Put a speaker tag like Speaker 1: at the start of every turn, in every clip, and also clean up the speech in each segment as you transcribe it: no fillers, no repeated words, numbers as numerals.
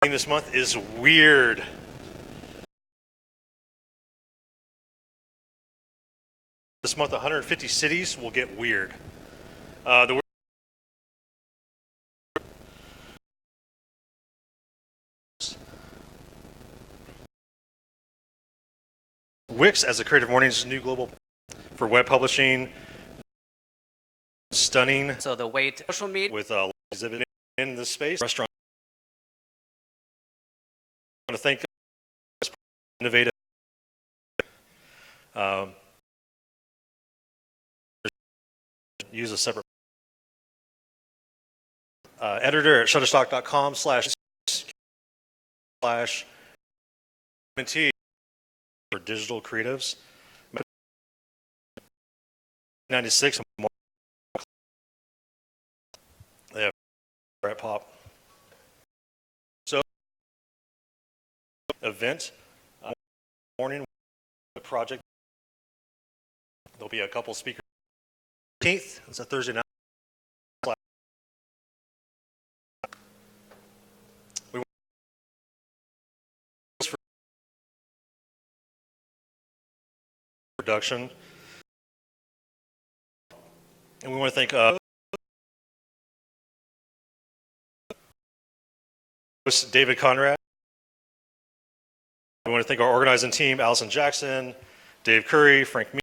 Speaker 1: This month is weird. This month, 150 cities will get weird. The Wix as a Creative Mornings new global for web publishing. Stunning.
Speaker 2: So the way to social media
Speaker 1: with exhibit in this space. Restaurant. I want to thank this innovative. Use a separate editor at shutterstock.com/MT for digital creatives. 96 they have at pop. So event morning project. There'll be a couple speakers. 18th, it's a Thursday night. We for production, and we want to thank David Conrad. We want to thank our organizing team: Allison Jackson, Dave Curry, Frank Mead,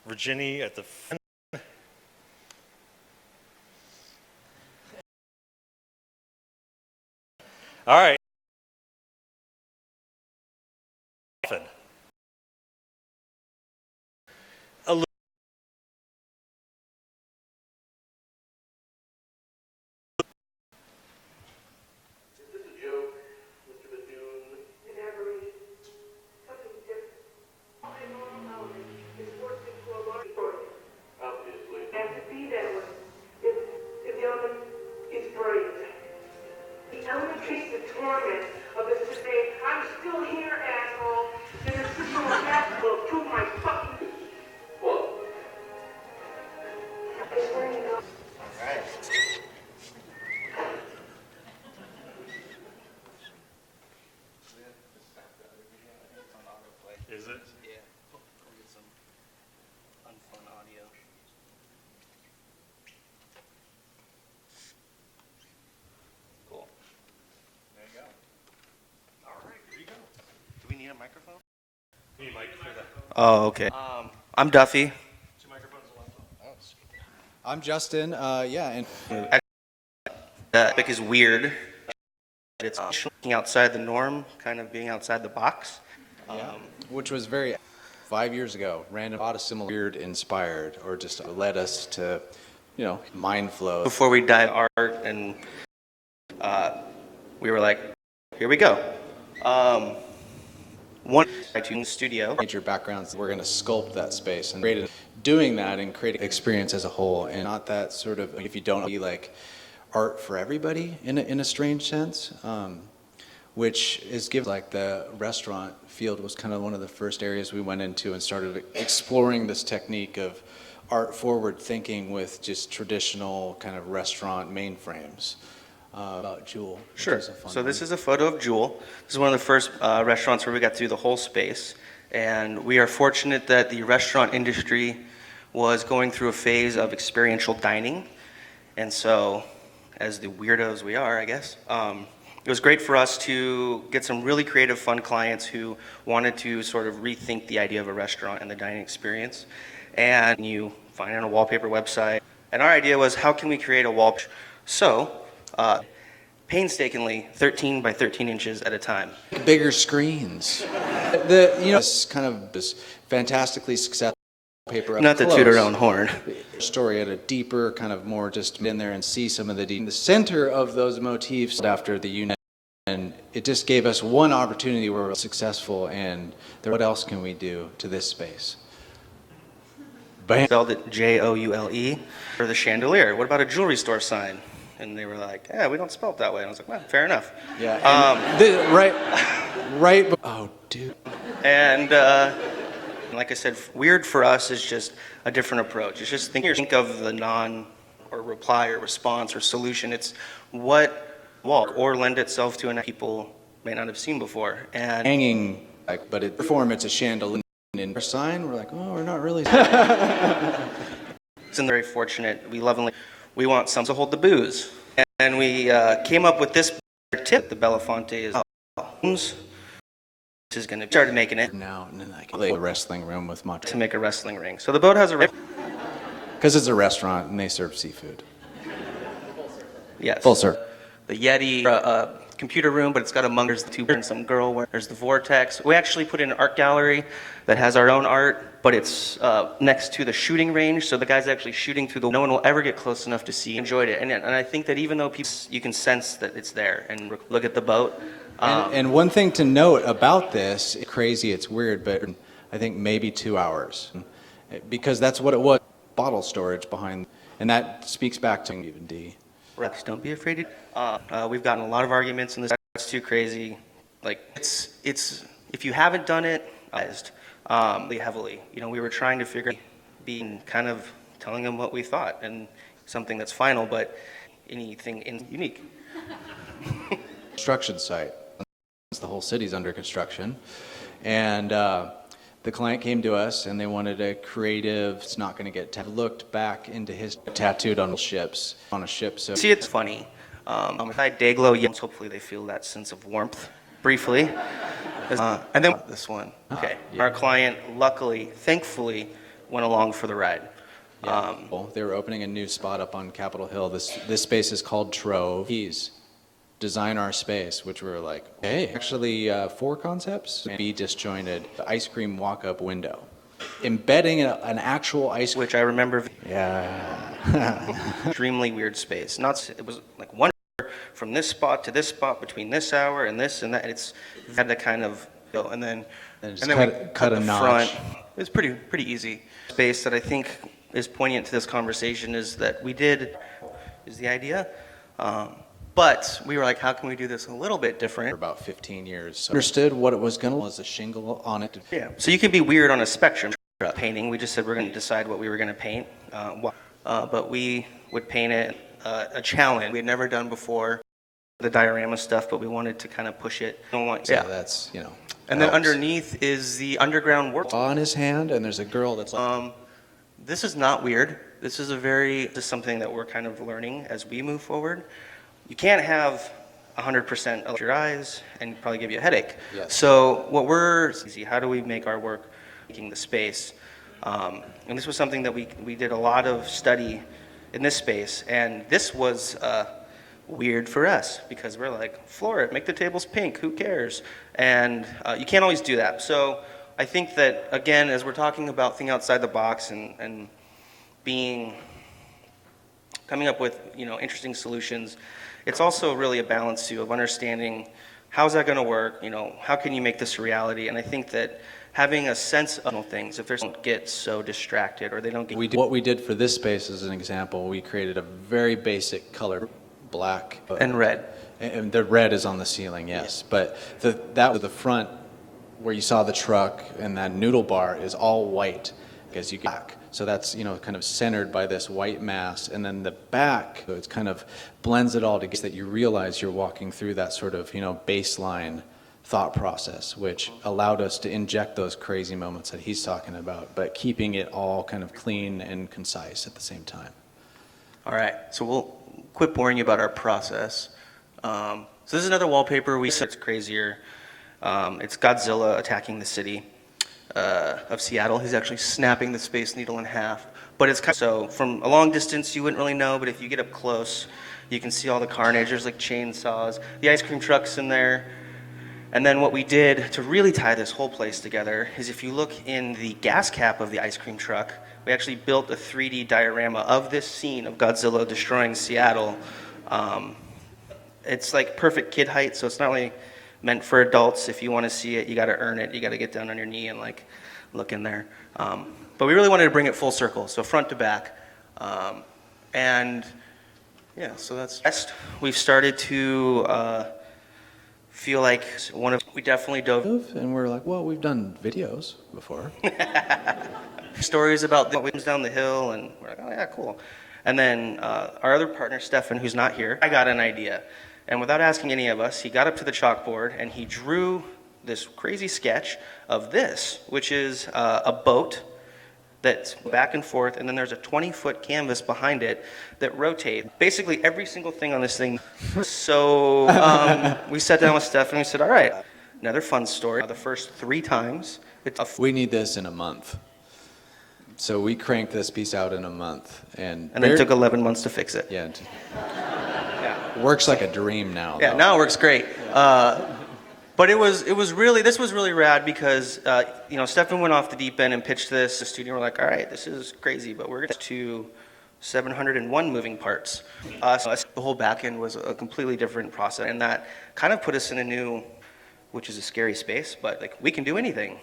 Speaker 1: Virginia at the all right. Is it?
Speaker 2: Yeah. We'll get some unfun audio. Cool.
Speaker 3: There you go.
Speaker 1: All right, here you go.
Speaker 2: Do we need a microphone?
Speaker 1: We need a mic for that.
Speaker 2: Oh, okay. I'm Duffy.
Speaker 1: 2 microphones and a laptop.
Speaker 3: I'm Justin. Yeah, and
Speaker 2: The epic is weird. It's being outside the norm, kind of being outside the box.
Speaker 3: which was very 5 years ago. Random, a lot of similar weird inspired, or just led us to, mind flow.
Speaker 2: Before we dive art, and we were like, here we go. One iTunes studio.
Speaker 3: Major backgrounds, we're going to sculpt that space and create doing that and create an experience as a whole, and not that sort of, if you don't be like art for everybody in a strange sense, which is given like the restaurant field was kind of one of the first areas we went into and started exploring this technique of art forward thinking with just traditional kind of restaurant mainframes. About Jewel.
Speaker 2: Sure. So this is a photo of Jewel. This is one of the first restaurants where we got through the whole space. And we are fortunate that the restaurant industry was going through a phase of experiential dining. And so, as the weirdos we are, I guess, it was great for us to get some really creative, fun clients who wanted to sort of rethink the idea of a restaurant and the dining experience. And you find it on a wallpaper website. And our idea was, how can we create a wallpaper? So, painstakingly 13 by 13 inches at a time.
Speaker 3: Bigger screens. This kind of this fantastically successful paper.
Speaker 2: Not to toot our own horn.
Speaker 3: Story at a deeper kind of more just in there and see some of the the center of those motifs after the unit, and it just gave us one opportunity where we're successful. And what else can we do to this space? Bam.
Speaker 2: Spelled it Joule for the chandelier. What about a jewelry store sign? And they were like, yeah, we don't spell it that way. And I was like, well, fair enough.
Speaker 3: Yeah. Right. Oh, dude.
Speaker 2: And like I said, weird for us is just a different approach. It's just think of the or reply or response or solution. It's what walk or lend itself to an people may not have seen before. And
Speaker 3: Hanging, like, but it perform it's a chandelier in our sign. We're like, oh, we're not really.
Speaker 2: it's very fortunate. We want some to hold the booze, and we came up with this tip. The Belafonte is this is going to started making it
Speaker 3: Now and then like a wrestling room with matcha.
Speaker 2: to make a wrestling ring. So the boat has a
Speaker 3: Because it's a restaurant and they serve seafood.
Speaker 2: yes
Speaker 3: Full serve.
Speaker 2: the Yeti computer room, but it's got there's the tuber and some girl where there's the vortex. We actually put in an art gallery that has our own art, but it's next to the shooting range, so the guy's actually shooting through no one will ever get close enough to see. Enjoyed it, and I think that even though you can sense that it's there, and look at the boat.
Speaker 3: And one thing to note about this, it's crazy, it's weird, but I think maybe 2 hours, because that's what it was. Bottle storage behind, and that speaks back to even D.
Speaker 2: Rex, don't be afraid to. We've gotten a lot of arguments in this. That's too crazy. Like it's if you haven't done it, heavily. You know, we were trying to figure, being kind of telling them what we thought and something that's final, but anything unique.
Speaker 3: Construction site. The whole city's under construction, and the client came to us and they wanted a creative. It's not going to get looked back into his tattooed on ships on a ship. So
Speaker 2: See, it's funny. Inside Dayglow, yes, hopefully they feel that sense of warmth briefly. And then this one. Okay.
Speaker 3: Yeah.
Speaker 2: Our client, luckily, thankfully, went along for the ride.
Speaker 3: yeah. They were opening a new spot up on Capitol Hill. This space is called Trove. He's design our space, which we were like, hey, actually 4 concepts. Be disjointed, the ice cream walk-up window, embedding an actual ice.
Speaker 2: Which I remember.
Speaker 3: Yeah.
Speaker 2: Extremely weird space. It was like one from this spot to this spot between this hour and this and that. It's had to kind of go, and then
Speaker 3: just
Speaker 2: we
Speaker 3: cut a
Speaker 2: the
Speaker 3: notch.
Speaker 2: front. It was pretty easy. Space that I think is poignant to this conversation is that is the idea. But we were like, how can we do this a little bit
Speaker 3: For
Speaker 2: different?
Speaker 3: about 15 years. So understood what it was going to was a shingle on it.
Speaker 2: Yeah. So you can be weird on a spectrum. Painting, we just said we're going to decide what we were going to paint. But we would paint it a challenge we had never done before. The diorama stuff, but we wanted to kind of push it.
Speaker 3: So that's, you know.
Speaker 2: And then
Speaker 3: helps.
Speaker 2: underneath is the underground work.
Speaker 3: On his hand, and there's a girl that's like,
Speaker 2: This is not weird. This is something that we're kind of learning as we move forward. You can't have 100% of your eyes and probably give you a headache.
Speaker 3: Yes.
Speaker 2: So how do we make our work making the space? And this was something that we did a lot of study in this space, and this was weird for us because we're like, floor it, make the tables pink, who cares? And you can't always do that. So I think that, again, as we're talking about thinking outside the box and coming up with interesting solutions, it's also really a balance too of understanding how's that going to work, how can you make this a reality? And I think that having a sense of things, if they don't get so distracted or they don't get...
Speaker 3: What we did for this space as an example, we created a very basic color, black.
Speaker 2: And red.
Speaker 3: And the red is on the ceiling, yes. Yeah. But that was the front where you saw the truck and that noodle bar is all white because you get black. So that's, kind of centered by this white mass. And then the back, it's kind of blends it all together so that you realize you're walking through that sort of, baseline thought process, which allowed us to inject those crazy moments that he's talking about, but keeping it all kind of clean and concise at the same time.
Speaker 2: All right, so we'll quit boring you about our process. So this is another wallpaper. We said it's crazier. It's Godzilla attacking the city of Seattle. He's actually snapping the Space Needle in half. But it's so from a long distance you wouldn't really know, but if you get up close, you can see all the carnage. There's like chainsaws. The ice cream truck's in there. And then what we did to really tie this whole place together is if you look in the gas cap of the ice cream truck, we actually built a 3D diorama of this scene of Godzilla destroying Seattle. It's like perfect kid height, so it's not really meant for adults. If you want to see it, you got to earn it. You got to get down on your knee and like look in there. But we really wanted to bring it full circle, so front to back. And yeah, so that's we've started to feel like we definitely dove.
Speaker 3: And we're like, well, we've done videos before.
Speaker 2: Stories about what comes down the hill, and we're like, oh yeah, cool. And then our other partner, Stefan, who's not here, I got an idea. And without asking any of us, he got up to the chalkboard and he drew this crazy sketch of this, which is a boat that's back and forth, and then there's a 20-foot canvas behind it that rotates. Basically, every single thing on this thing. So we sat down with Stefan and we said, all right, another fun story. The first 3 times,
Speaker 3: We need this in a month. So we cranked this piece out in a month. And
Speaker 2: then it took 11 months to fix it.
Speaker 3: Yeah. Works like a dream now.
Speaker 2: Yeah,
Speaker 3: though.
Speaker 2: now it works great. But this was really rad because, Stefan went off the deep end and pitched this. The studio were like, all right, this is crazy, but we're going to 701 moving parts. So the whole back end was a completely different process. And that kind of put us in a new, which is a scary space, but like we can do anything.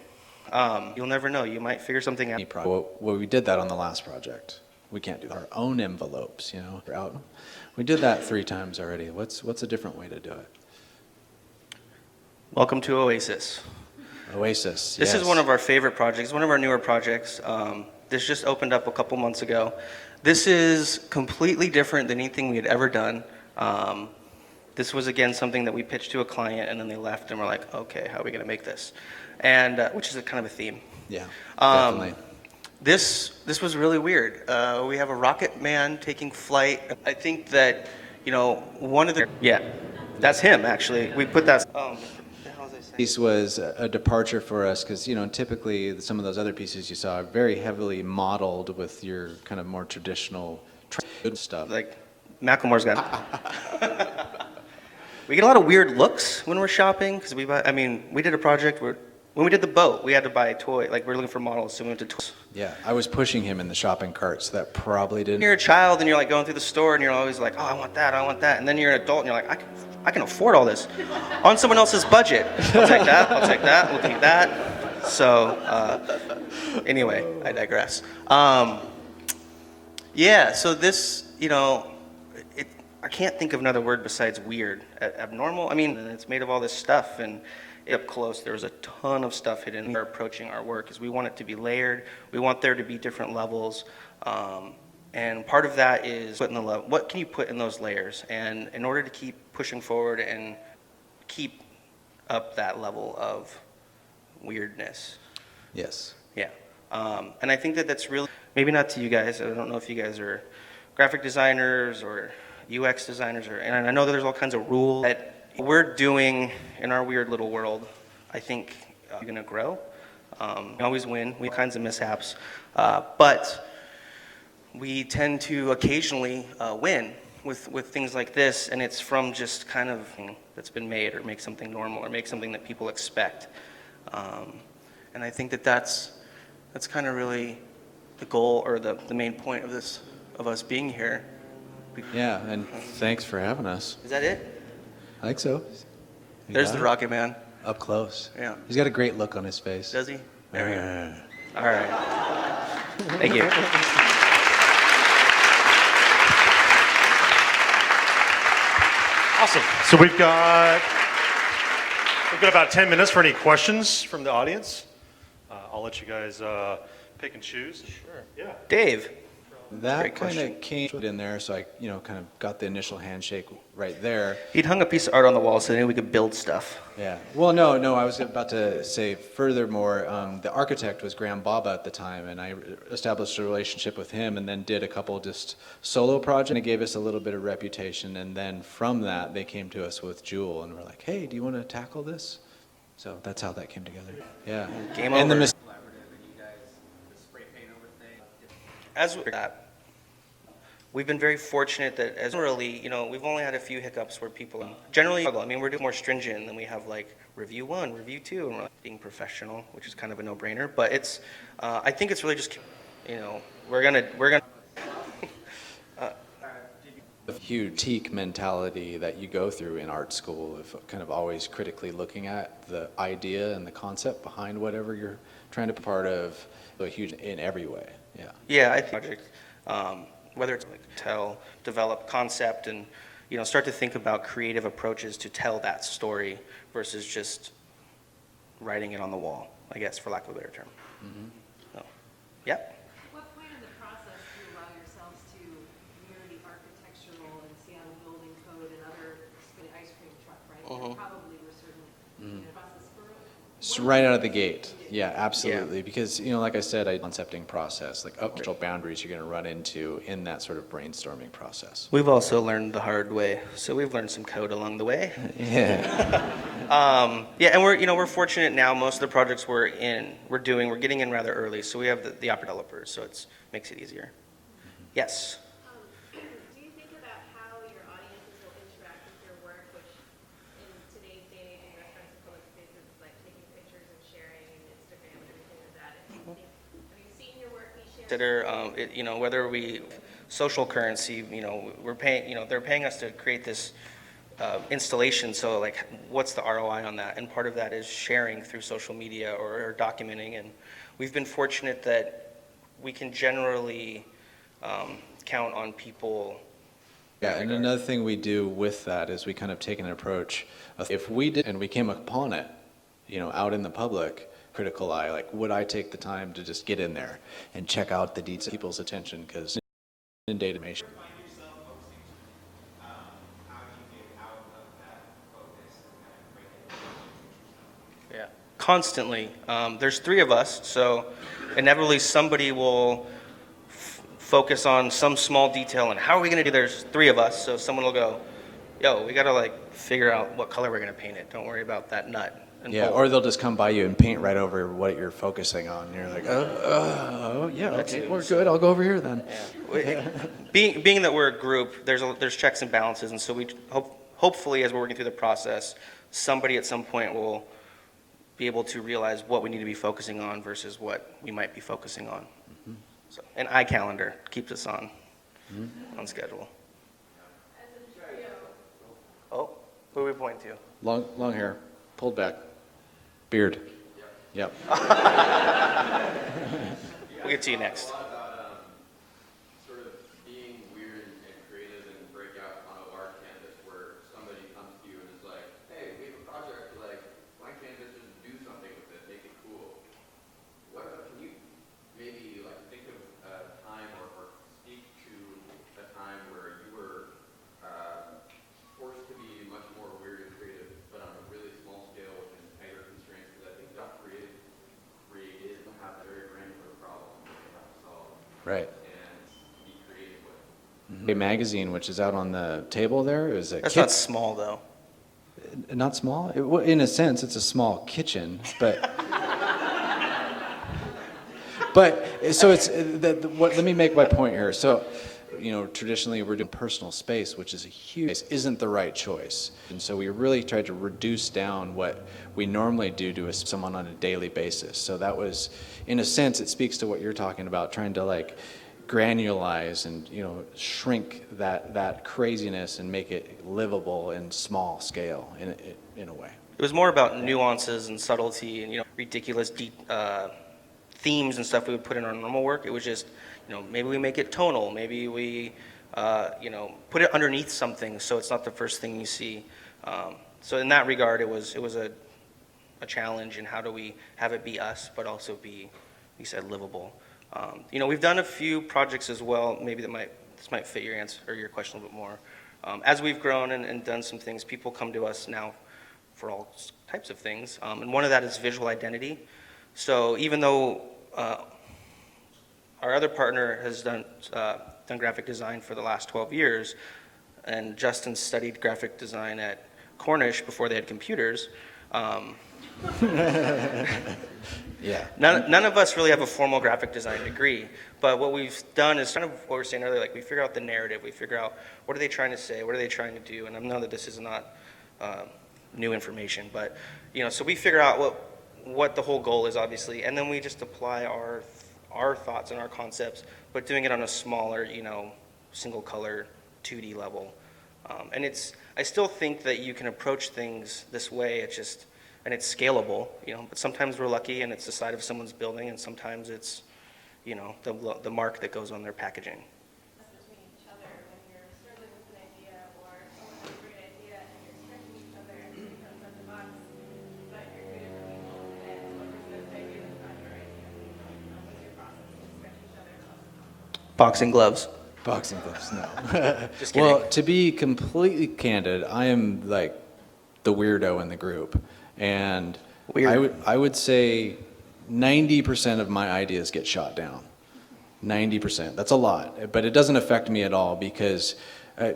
Speaker 2: You'll never know. You might figure something out.
Speaker 3: Well, we did that on the last project. We can't do our own envelopes, We're out. We did that 3 times already. What's a different way to do it?
Speaker 2: Welcome to Oasis.
Speaker 3: Oasis.
Speaker 2: This
Speaker 3: yes.
Speaker 2: is one of our favorite projects, one of our newer projects. This just opened up a couple months ago. This is completely different than anything we had ever done. This was, again, something that we pitched to a client, and then they left, and we're like, okay, how are we going to make this? And which is a kind of a theme.
Speaker 3: Yeah, definitely.
Speaker 2: This was really weird. We have a rocket man taking flight. I think that, one of the... Yeah, that's him, actually. We put that...
Speaker 3: Piece was a departure for us because, typically some of those other pieces you saw are very heavily modeled with your kind of more traditional stuff.
Speaker 2: Like, Macklemore's got... We get a lot of weird looks when we're shopping because we did a project where when we did the boat, we had to buy a toy. Like, we were looking for models, so we went to toys.
Speaker 3: Yeah, I was pushing him in the shopping cart, so that probably didn't...
Speaker 2: You're a child and you're like going through the store and you're always like, oh, I want that, I want that. And then you're an adult and you're like, I can afford all this on someone else's budget. I'll take that, we'll take that. So, anyway, I digress. So this, I can't think of another word besides weird. Abnormal? It's made of all this stuff, and up close, there was a ton of stuff hidden. We're approaching our work is we want it to be layered. We want there to be different levels. And part of that is putting the level. What can you put in those layers? And in order to keep pushing forward and keep up that level of weirdness.
Speaker 3: Yes.
Speaker 2: Yeah. And I think that that's really, maybe not to you guys. I don't know if you guys are graphic designers or UX designers, and I know that there's all kinds of rules that we're doing in our weird little world. I think we're going to grow. We always win. We have kinds of mishaps. But we tend to occasionally win with things like this, and it's from just kind of that's been made, or make something normal, or make something that people expect. And I think that that's kind of really the goal, or the main point of us being here.
Speaker 3: Yeah, and thanks for having us.
Speaker 2: Is that it?
Speaker 3: I think so.
Speaker 2: There's the Rocket Man.
Speaker 3: Up close.
Speaker 2: Yeah.
Speaker 3: He's got a great look on his face.
Speaker 2: Does he? There we go. All right. Thank you.
Speaker 1: Awesome. So we've got about 10 minutes for any questions from the audience. I'll let you guys pick and choose. Sure. Yeah.
Speaker 2: Dave.
Speaker 3: That
Speaker 2: Great
Speaker 3: kind
Speaker 2: question.
Speaker 3: of came in there, so I, kind of got the initial handshake right there.
Speaker 2: He'd hung a piece of art on the wall so that we could build stuff.
Speaker 3: Yeah. Well, no, I was about to say furthermore, the architect was Graham Baba at the time, and I established a relationship with him and then did a couple just solo projects, and it gave us a little bit of reputation, and then from that, they came to us with Jewel, and we're like, hey, do you want to tackle this? So that's how that came together. Yeah.
Speaker 2: Game
Speaker 3: and
Speaker 2: over.
Speaker 3: the
Speaker 2: As with that, we've been very fortunate that as really, we've only had a few hiccups where people generally struggle. We're doing more stringent, and then we have like review 1, review 2, and we're like being professional, which is kind of a no-brainer. But it's, I think it's really just, we're gonna.
Speaker 3: The huge critique mentality that you go through in art school of kind of always critically looking at the idea and the concept behind whatever you're trying to be part of, a huge in every way. Yeah.
Speaker 2: Yeah, I think project, whether it's like develop concept, and start to think about creative approaches to tell that story versus just writing it on the wall, I guess, for lack of a better term.
Speaker 3: Mm-hmm.
Speaker 2: So, yep.
Speaker 4: What point in the process do you allow yourselves to
Speaker 3: Just right out of the gate. Yeah, absolutely. Because, like I said, concepting process, like potential boundaries you're going to run into in that sort of brainstorming process.
Speaker 2: We've also learned the hard way, so we've learned some code along the way.
Speaker 3: Yeah.
Speaker 2: Yeah, and we're fortunate now. Most of the projects we're getting in rather early, so we have the opera developers, so it makes it easier. Yes.
Speaker 4: Do you think about how your audiences will interact with your work, which in today's day and age in restaurants and public spaces, like taking pictures and sharing and Instagram and everything like that? Have you seen your work be shared?
Speaker 2: Consider, whether we social currency, we're paying, they're paying us to create this installation. So like, what's the ROI on that? And part of that is sharing through social media or documenting. And we've been fortunate that we can generally count on people.
Speaker 3: Yeah, and another thing we do with that is we kind of take an approach of, if we did and we came upon it, out in the public, critical eye, like, would I take the time to just get in there and check out the details, people's attention, because in data information.
Speaker 2: Yeah, constantly. There's three of us, so inevitably somebody will focus on some small detail and how are we going to do. There's three of us, so someone will go, yo, we got to figure out what color we're going to paint it. Don't worry about that nut. And
Speaker 3: Yeah,
Speaker 2: bolt.
Speaker 3: or they'll just come by you and paint right over what you're focusing on. And you're like, yeah, okay, we're good. I'll go over here then.
Speaker 2: Yeah. Being that we're a group, there's checks and balances, and so we hopefully, as we're working through the process, somebody at some point will be able to realize what we need to be focusing on versus what we might be focusing on.
Speaker 3: Mm-hmm.
Speaker 2: So, an eye calendar keeps us on schedule. Oh, who are we pointing to?
Speaker 3: Long hair, pulled back, beard. Yep.
Speaker 2: We'll get to you next.
Speaker 5: Sort of being weird and creative and break out on a large canvas where somebody comes to you and is like, hey, we have a project, blank canvas, just do something with it, make it cool. Can you maybe think of a time or speak to a time where you were forced to be much more weird and creative, but on a really small scale within tighter constraints? Because I think creative have a very granular problem that they have to solve.
Speaker 3: Right.
Speaker 5: And be creative with.
Speaker 3: A magazine, which is out on the table there, is a
Speaker 2: That's
Speaker 3: kit-
Speaker 2: not small, though.
Speaker 3: Not small? Well, in a sense, it's a small kitchen, but so it's let me make my point here. So, traditionally we're doing personal space, which is a huge isn't the right choice, and so we really tried to reduce down what we normally do to someone on a daily basis. So that was, in a sense, it speaks to what you're talking about, trying to granulize and shrink that craziness and make it livable in small scale in a way.
Speaker 2: It was more about nuances and subtlety and ridiculous deep themes and stuff we would put in our normal work. It was just maybe we make it tonal, maybe we put it underneath something so it's not the first thing you see. So in that regard, it was a challenge in how do we have it be us but also be, you said, livable. We've done a few projects as well. Maybe this might fit your answer or your question a little bit more. As we've grown and done some things, people come to us now for all types of things, and one of that is visual identity. So even though our other partner has done graphic design for the last 12 years, and Justin studied graphic design at Cornish before they had computers.
Speaker 3: Yeah.
Speaker 2: None of us really have a formal graphic design degree, but what we've done is kind of what we were saying earlier, we figure out the narrative, we figure out what are they trying to say, what are they trying to do, and I know that this is not new information, but so we figure out what the whole goal is, obviously, and then we just apply our thoughts and our concepts, but doing it on a smaller, single color 2D level. And I still think that you can approach things this way, and it's scalable, but sometimes we're lucky and it's the side of someone's building, and sometimes it's, the mark that goes on their packaging.
Speaker 4: Between each other when you're struggling with an idea or someone has a great idea and you're stretching each other and it becomes out the box, but you're creative for people and one person has an idea that's not your idea. What's your process to stretch each other out?
Speaker 2: Boxing gloves.
Speaker 3: Boxing gloves, no.
Speaker 2: Just kidding.
Speaker 3: Well, to be completely candid, I am the weirdo in the group. And
Speaker 2: Weird.
Speaker 3: I would say 90% of my ideas get shot down. 90%. That's a lot, but it doesn't affect me at all because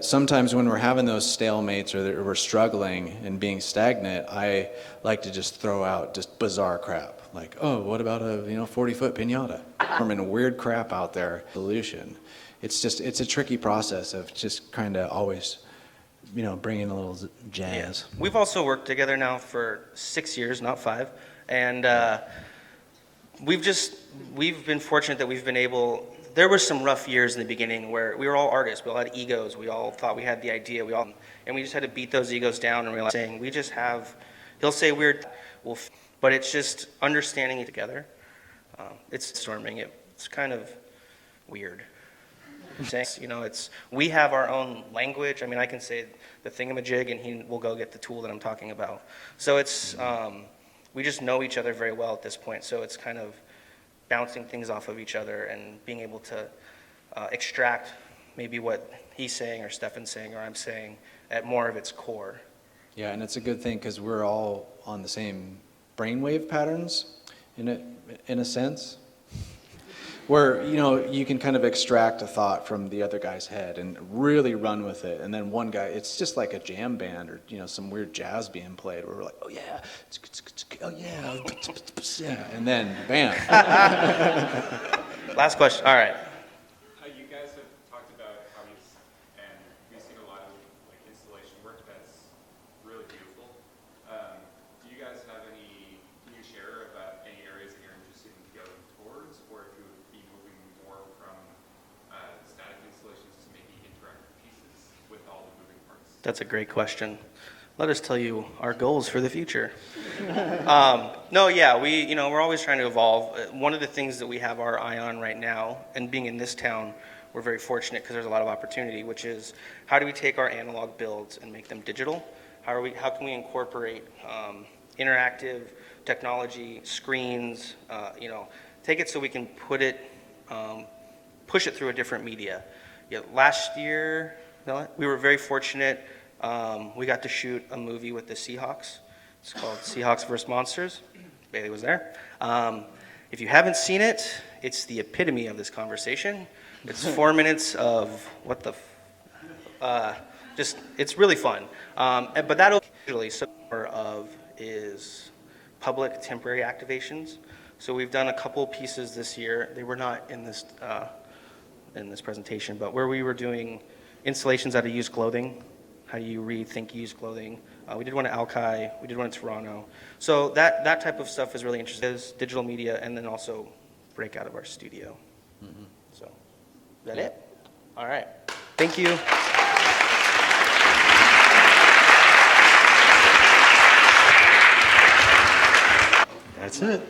Speaker 3: sometimes when we're having those stalemates or we're struggling and being stagnant, I like to just throw out just bizarre crap. Like, oh, what about a 40-foot piñata? I mean, weird crap out there. Solution. It's a tricky process of just kind of always, bringing a little jazz.
Speaker 2: Yeah. We've also worked together now for 6 years, not 5, and we've been fortunate that we've been able. There were some rough years in the beginning where we were all artists. We all had egos. We all thought we had the idea. And we just had to beat those egos down and realize saying we just have. He'll say weird, but it's just understanding it together. It's storming. It's kind of weird. We have our own language. I mean, I can say the thingamajig, and he will go get the tool that I'm talking about. So it's we just know each other very well at this point. So it's kind of bouncing things off of each other and being able to extract maybe what he's saying or Stefan's saying or I'm saying at more of its core.
Speaker 3: Yeah, and it's a good thing because we're all on the same brainwave patterns in a sense. Where, you can kind of extract a thought from the other guy's head and really run with it. And then one guy, it's just like a jam band or, some weird jazz being played where we're like, oh yeah, oh yeah, yeah. And then bam.
Speaker 2: Last question. All right.
Speaker 6: You guys have talked about hobbies, and we've seen a lot of installation work that's really beautiful. Do you guys have can you share about any areas that you're interested in going towards, or if you would be moving more from static installations to maybe interactive pieces with all the moving parts?
Speaker 2: That's a great question. Let us tell you our goals for the future. No, yeah, we're always trying to evolve. One of the things that we have our eye on right now, and being in this town, we're very fortunate because there's a lot of opportunity, which is how do we take our analog builds and make them digital? How can we incorporate interactive technology, screens, take it so we can push it through a different media. Yeah, last year, we were very fortunate. We got to shoot a movie with the Seahawks. It's called Seahawks vs. Monsters. Bailey was there. If you haven't seen it, it's the epitome of this conversation. It's 4 minutes of what the, it's really fun. But that'll usually some more of is public temporary activations. So we've done a couple pieces this year. They were not in this presentation, but where we were doing installations out of used clothing. How do you rethink used clothing? We did one at Alki, we did one in Toronto. So that type of stuff is really interesting. It's digital media and then also break out of our studio. Mm-hmm. So, is that it? All right. Thank you.
Speaker 1: That's it.